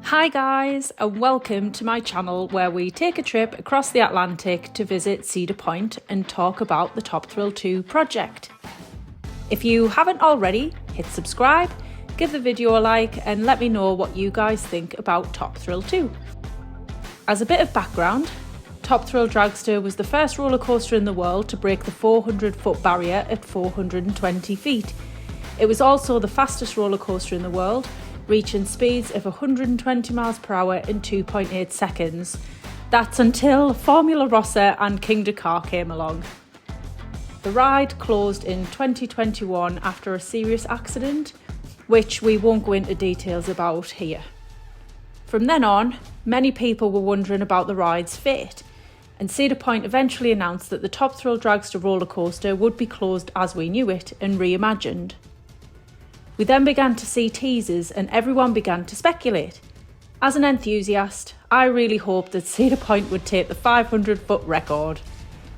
Hi guys, and welcome to my channel where we take a trip across the Atlantic to visit Cedar Point and talk about the Top Thrill 2 project. If you haven't already, hit subscribe, give the video a like and let me know what you guys think about Top Thrill 2. As a bit of background, Top Thrill Dragster was the first roller coaster in the world to break the 400-foot barrier at 420 feet. It was also the fastest roller coaster in the world, reaching speeds of 120 miles per hour in 2.8 seconds. That's until Formula Rossa and King Dakar came along. The ride closed in 2021 after a serious accident, which we won't go into details about here. From then on, many people were wondering about the ride's fate, and Cedar Point eventually announced that the Top Thrill Dragster roller coaster would be closed as we knew it and reimagined. We then began to see teasers and everyone began to speculate. As an enthusiast, I really hoped that Cedar Point would take the 500-foot record.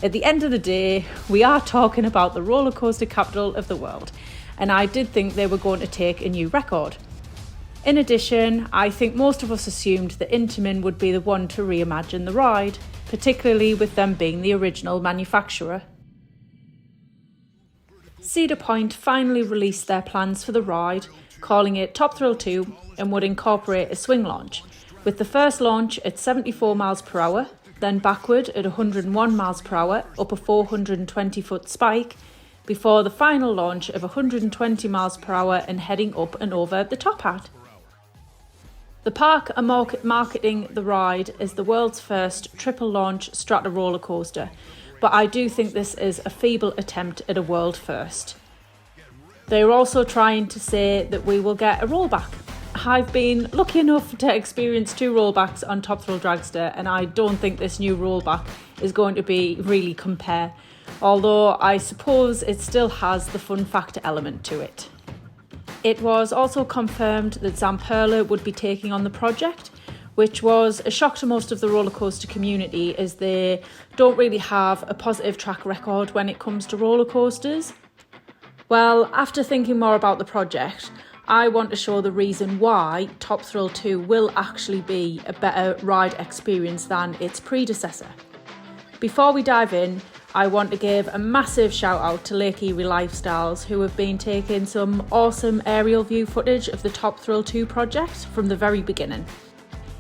At the end of the day, we are talking about the roller coaster capital of the world, and I did think they were going to take a new record. In addition, I think most of us assumed that Intamin would be the one to reimagine the ride, particularly with them being the original manufacturer. Cedar Point finally released their plans for the ride, calling it Top Thrill 2, and would incorporate a swing launch, with the first launch at 74 miles per hour, then backward at 101 miles per hour up a 420-foot spike, before the final launch of 120 miles per hour and heading up and over the top hat. The park are marketing the ride as the world's first triple launch strata roller coaster, but I do think this is a feeble attempt at a world first. They're also trying to say that we will get a rollback. I've been lucky enough to experience 2 rollbacks on Top Thrill Dragster, and I don't think this new rollback is going to be really compare, although I suppose it still has the fun factor element to it. It was also confirmed that Zamperla would be taking on the project, which was a shock to most of the roller coaster community as they don't really have a positive track record when it comes to roller coasters. Well, after thinking more about the project, I want to show the reason why Top Thrill 2 will actually be a better ride experience than its predecessor. Before we dive in, I want to give a massive shout out to Lake Erie Lifestyles, who have been taking some awesome aerial view footage of the Top Thrill 2 project from the very beginning.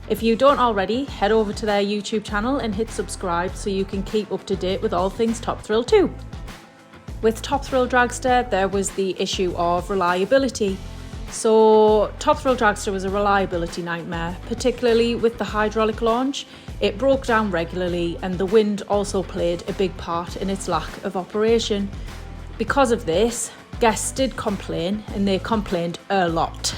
If you don't already, head over to their YouTube channel and hit subscribe so you can keep up to date with all things Top Thrill 2. With Top Thrill Dragster, there was the issue of reliability. So Top Thrill Dragster was a reliability nightmare, particularly with the hydraulic launch. It broke down regularly and the wind also played a big part in its lack of operation. Because of this, guests did complain, and they complained a lot.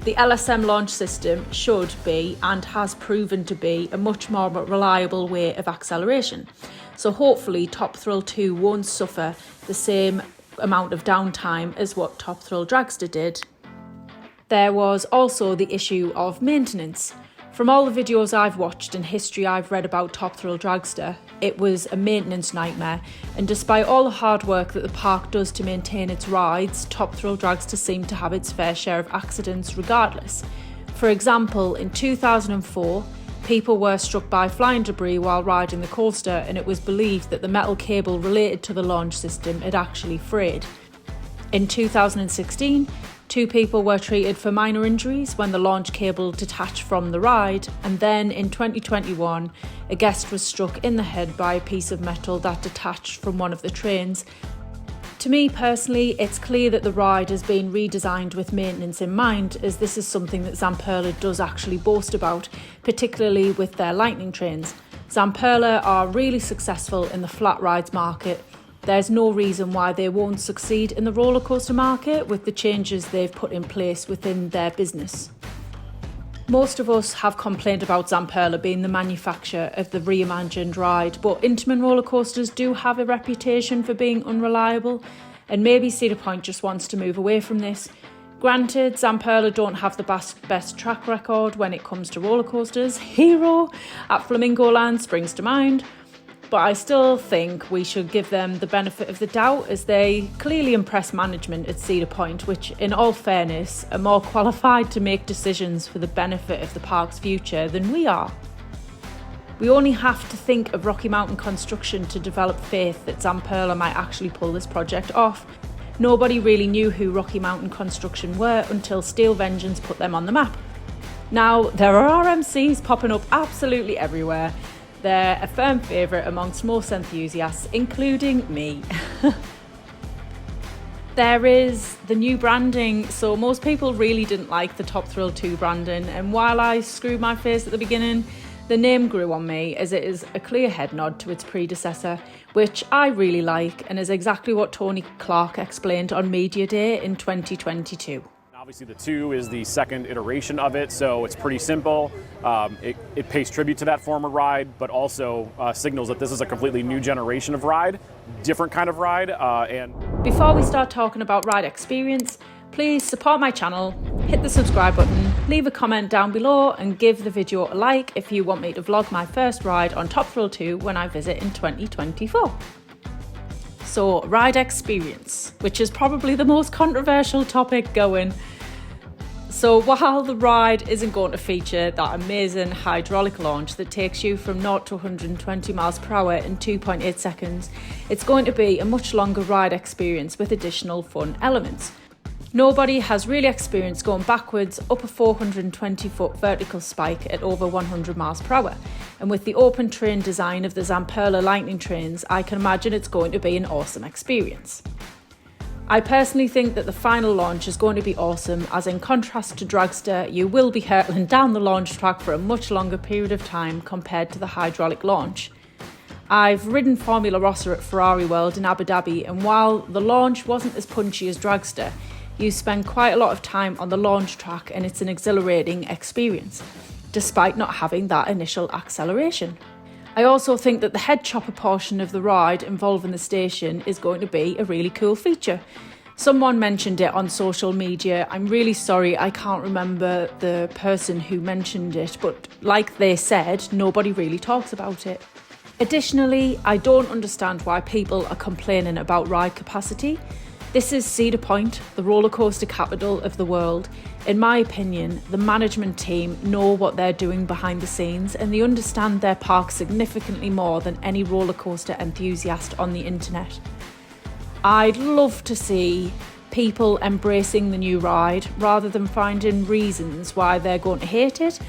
The LSM launch system should be, and has proven to be, a much more reliable way of acceleration. So hopefully Top Thrill 2 won't suffer the same amount of downtime as what Top Thrill Dragster did. There was also the issue of maintenance. From all the videos I've watched and history I've read about Top Thrill Dragster, it was a maintenance nightmare, and despite all the hard work that the park does to maintain its rides, Top Thrill Dragster seemed to have its fair share of accidents regardless. For example, in 2004, people were struck by flying debris while riding the coaster, and it was believed that the metal cable related to the launch system had actually frayed. In 2016, 2 people were treated for minor injuries when the launch cable detached from the ride, and then in 2021, a guest was struck in the head by a piece of metal that detached from one of the trains. To me personally, it's clear that the ride has been redesigned with maintenance in mind, as this is something that Zamperla does actually boast about, particularly with their lightning trains. Zamperla are really successful in the flat rides market. There's no reason why they won't succeed in the roller coaster market with the changes they've put in place within their business. Most of us have complained about Zamperla being the manufacturer of the reimagined ride, but Intamin roller coasters do have a reputation for being unreliable, and maybe Cedar Point just wants to move away from this. Granted, Zamperla don't have the best track record when it comes to roller coasters. Hero at Flamingo Land springs to mind. but I still think we should give them the benefit of the doubt, as they clearly impress management at Cedar Point, which, in all fairness, are more qualified to make decisions for the benefit of the park's future than we are. We only have to think of Rocky Mountain Construction to develop faith that Zamperla might actually pull this project off. Nobody really knew who Rocky Mountain Construction were until Steel Vengeance put them on the map. Now, there are RMCs popping up absolutely everywhere. They're a firm favourite amongst most enthusiasts, including me. There is the new branding, so most people really didn't like the Top Thrill 2 branding, and while I screwed my face at the beginning, the name grew on me, as it is a clear head nod to its predecessor, which I really like and is exactly what Tony Clark explained on Media Day in 2022. Obviously the 2 is the second iteration of it, so it's pretty simple. It pays tribute to that former ride, but also signals that this is a completely new generation of ride, different kind of ride. Before we start talking about ride experience, please support my channel, hit the subscribe button, leave a comment down below and give the video a like if you want me to vlog my first ride on Top Thrill 2 when I visit in 2024. So, ride experience, which is probably the most controversial topic going. So while the ride isn't going to feature that amazing hydraulic launch that takes you from 0 to 120 miles per hour in 2.8 seconds, it's going to be a much longer ride experience with additional fun elements. Nobody has really experienced going backwards up a 420-foot vertical spike at over 100 miles per hour. And with the open train design of the Zamperla lightning trains, I can imagine it's going to be an awesome experience. I personally think that the final launch is going to be awesome, as in contrast to Dragster, you will be hurtling down the launch track for a much longer period of time compared to the hydraulic launch. I've ridden Formula Rossa at Ferrari World in Abu Dhabi, and while the launch wasn't as punchy as Dragster, you spend quite a lot of time on the launch track and it's an exhilarating experience, despite not having that initial acceleration. I also think that the head chopper portion of the ride involving the station is going to be a really cool feature. Someone mentioned it on social media. I'm really sorry, I can't remember the person who mentioned it, but like they said, nobody really talks about it. Additionally, I don't understand why people are complaining about ride capacity. This is Cedar Point, the roller coaster capital of the world. In my opinion, the management team know what they're doing behind the scenes and they understand their park significantly more than any roller coaster enthusiast on the internet. I'd love to see people embracing the new ride rather than finding reasons why they're going to hate it.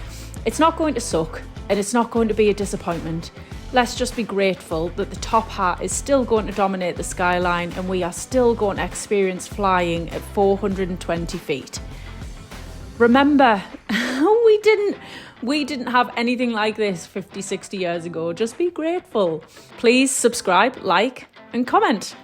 It's not going to suck and it's not going to be a disappointment. Let's just be grateful that the top hat is still going to dominate the skyline and we are still going to experience flying at 420 feet. Remember, we didn't have anything like this 50, 60 years ago. Just be grateful. Please subscribe, like, and comment.